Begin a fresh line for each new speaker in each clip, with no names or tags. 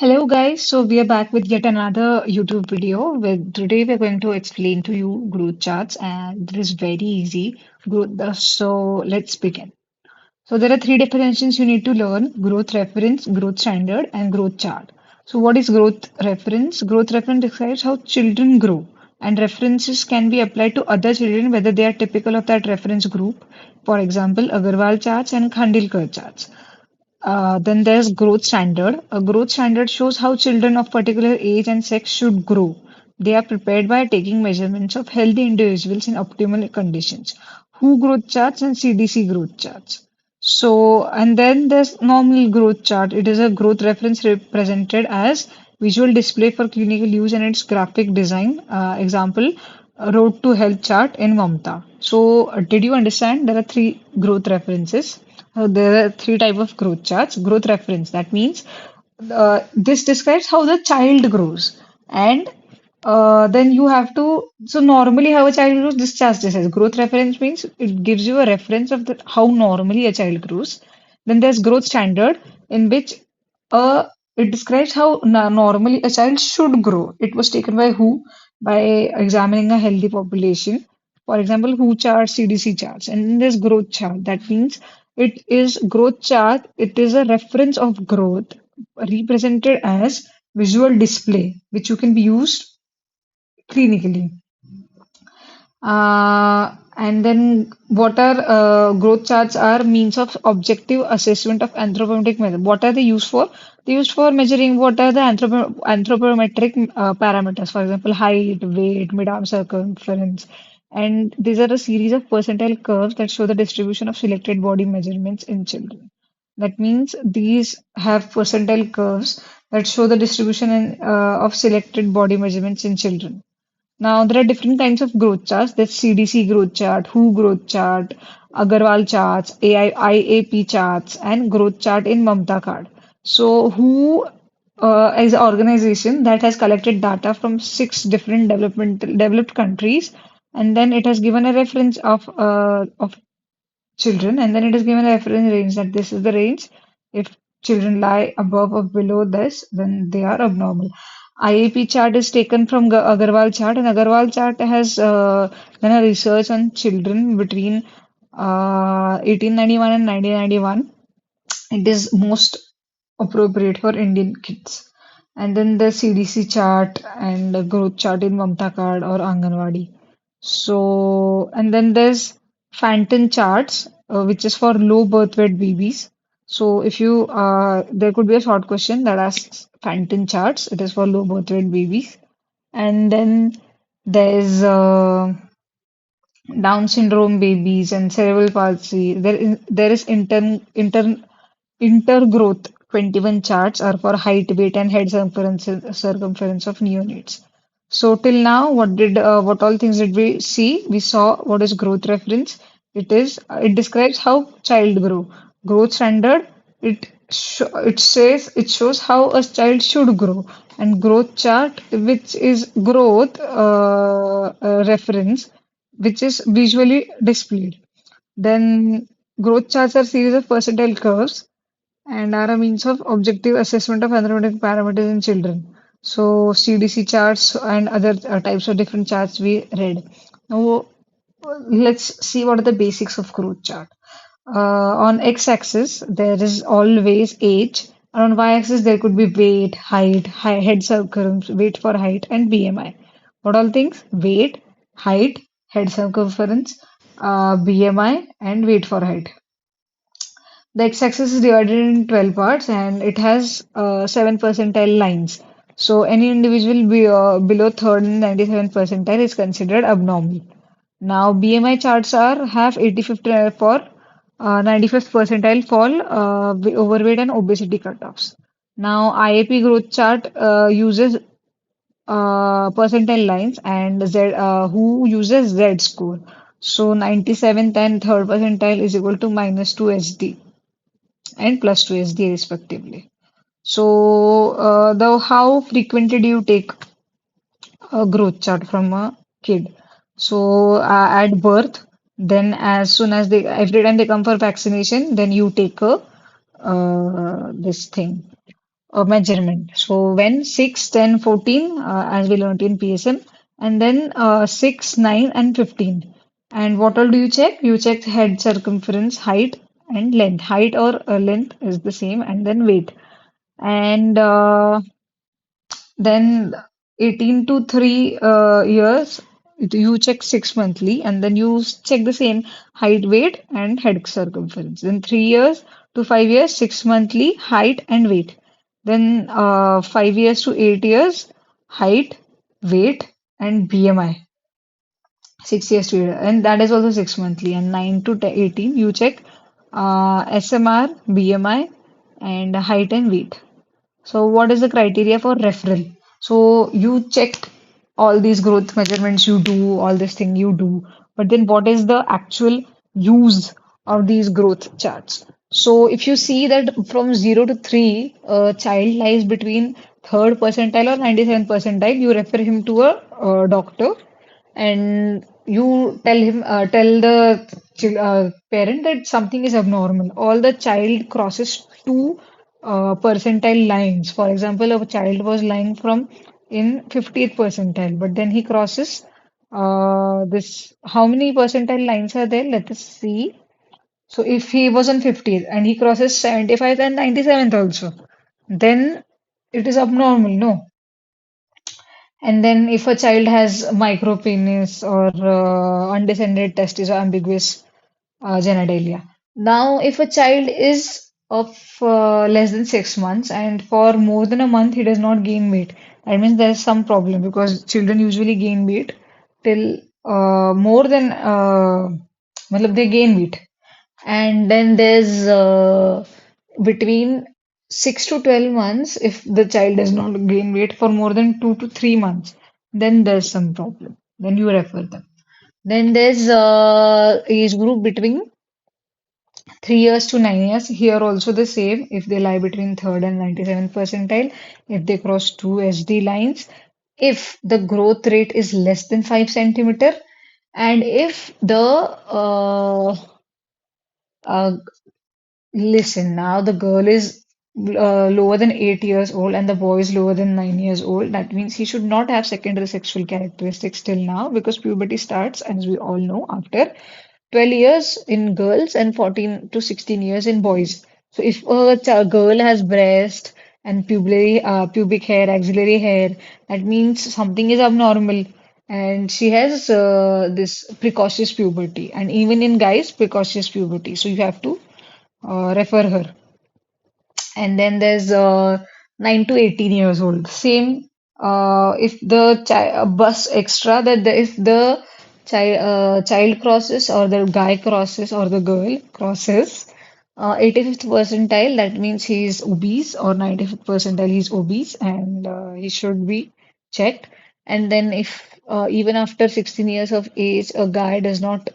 Hello guys, so we are back with yet another YouTube video. Today we're going to explain to you growth charts and it is very easy. So let's begin. So there are three definitions you need to learn: growth reference, growth standard, and growth chart. So what is growth reference? Growth reference describes how children grow, and references can be applied to other children whether they are typical of that reference group. For example, Agarwal charts and Khandilkar charts. Then there's growth standard. A growth standard shows how children of particular age and sex should grow. They are prepared by taking measurements of healthy individuals in optimal conditions. WHO growth charts and CDC growth charts. So, and then there's normal growth chart. It is a growth reference represented as visual display for clinical use and its graphic design. Example, Road to Health chart in Mamta. So, did you understand? There are three growth references. There are three type of growth charts. Growth reference, that means this describes how the child grows, and then you have to. So normally, how a child grows, this chart says growth reference means it gives you a reference of how normally a child grows. Then there's growth standard, in which uh, it describes how normally a child should grow. It was taken by WHO by examining a healthy population. For example, WHO charts, CDC charts, and then there's growth chart. That means it is growth chart. It is a reference of growth represented as visual display, which you can be used clinically. And then what are growth charts are means of objective assessment of anthropometric method. What are they used for? They used for measuring what are the anthropometric parameters, for example, height, weight, mid-arm circumference. And these are a series of percentile curves that show the distribution of selected body measurements in children. That means these have percentile curves that show the distribution of selected body measurements in children. Now, there are different kinds of growth charts. There's CDC growth chart, WHO growth chart, Agarwal charts, IAP charts, and growth chart in Mamta card. So, WHO is an organization that has collected data from six different developed countries, and then it has given a reference of children, and then it is given a reference range that this is the range. If children lie above or below this, then they are abnormal. IAP chart is taken from Agarwal chart, and Agarwal chart has done a research on children between 1891 and 1991. It is most appropriate for Indian kids. And then the CDC chart and the growth chart in Mamta card or Anganwadi. So, and then there's Phantom charts, which is for low birth weight babies. So, if you, there could be a short question that asks Phantom charts. It is for low birth weight babies. And then there's Down syndrome babies and cerebral palsy. There is intergrowth. 21 charts are for height, weight, and head circumference of neonates. So till now, what all things did we see? We saw what is growth reference. It describes how child grow. Growth standard. It shows how a child should grow. And growth chart, which is growth reference, which is visually displayed. Then growth charts are series of percentile curves and are a means of objective assessment of anthropometric parameters in children. So CDC charts and other types of different charts we read. Now let's see what are the basics of growth chart. On x-axis there is always age, and on y-axis there could be weight, height, head circumference, weight for height, and BMI. What all things? Weight, height, head circumference, BMI, and weight for height. The x-axis is divided in 12 parts and it has 7 percentile lines. So any individual below third and 97th percentile is considered abnormal. Now BMI charts are have 85th for 95th percentile fall overweight and obesity cutoffs. Now IAP growth chart uses percentile lines and who uses Z score. So 97th and third percentile is equal to -2 SD and +2 SD respectively. So, the how frequently do you take a growth chart from a kid? So, at birth, then as soon as they every time they come for vaccination, then you take a this thing. measurement. So when 6, 10, 14, as we learned in PSM, and then 6, 9, and 15. And what all do you check? You check head circumference, height, and length. Height or length is the same, and then weight. And then 18 to 3 years, you check 6 monthly, and then you check the same height, weight, and head circumference. Then 3 years to 5 years, 6 monthly, height, and weight. Then 5 years to 8 years, height, weight, and BMI. 6 years to 8, and that is also 6 monthly. And 9 to 18, you check SMR, BMI, and height and weight. So, what is the criteria for referral? So, you check all these growth measurements you do, all this thing you do, but then what is the actual use of these growth charts? So, if you see that from 0 to 3, a child lies between third percentile or 97th percentile, you refer him to a doctor and you tell the parent that something is abnormal. All the child crosses two percentile lines. For example, a child was lying from in 50th percentile, but then he crosses this. How many percentile lines are there? Let us see. So if he was on 50th and he crosses 75th and 97th also, then it is abnormal, no? And then if a child has micropenis or undescended testes or ambiguous genitalia. Now, if a child is of less than 6 months and for more than a month he does not gain weight, that means there is some problem because children usually gain weight till more than matlab they gain weight. And then there's between 6 to 12 months, if the child does not gain weight for more than 2 to 3 months, then there's some problem. Then you refer them. Then there's age group between 3 years to 9 years. Here also the same. If they lie between third and 97th percentile, if they cross two SD lines, if the growth rate is less than 5 centimeter, and if the uh, listen, now the girl is lower than 8 years old and the boy is lower than 9 years old. That means he should not have secondary sexual characteristics till now because puberty starts, as we all know, after 12 years in girls and 14 to 16 years in boys. So if a girl has breast and pubic hair, axillary hair, that means something is abnormal. And she has this precocious puberty, and even in guys, precocious puberty. So you have to refer her. And then there's 9 to 18 years old. Same, if the bus extra that if the child crosses or the guy crosses or the girl crosses 85th percentile, that means he is obese, or 95th percentile he is obese and he should be checked. And then if even after 16 years of age a guy does not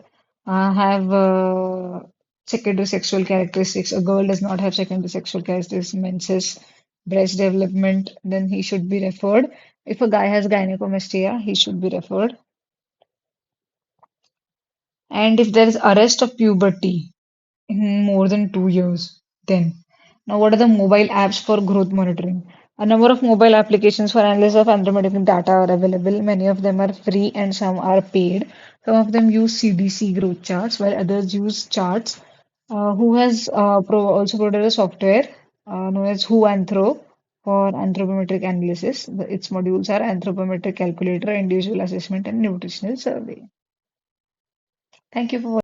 have secondary sexual characteristics, a girl does not have secondary sexual characteristics, menses, breast development, then he should be referred. If a guy has gynecomastia, he should be referred. And if there is arrest of puberty in more than 2 years, then. Now, what are the mobile apps for growth monitoring? A number of mobile applications for analysis of anthropometric data are available. Many of them are free and some are paid. Some of them use CDC growth charts, while others use charts. Who has also provided a software known as Who Anthro for anthropometric analysis. Its modules are anthropometric calculator, individual assessment, and nutritional survey. Thank you for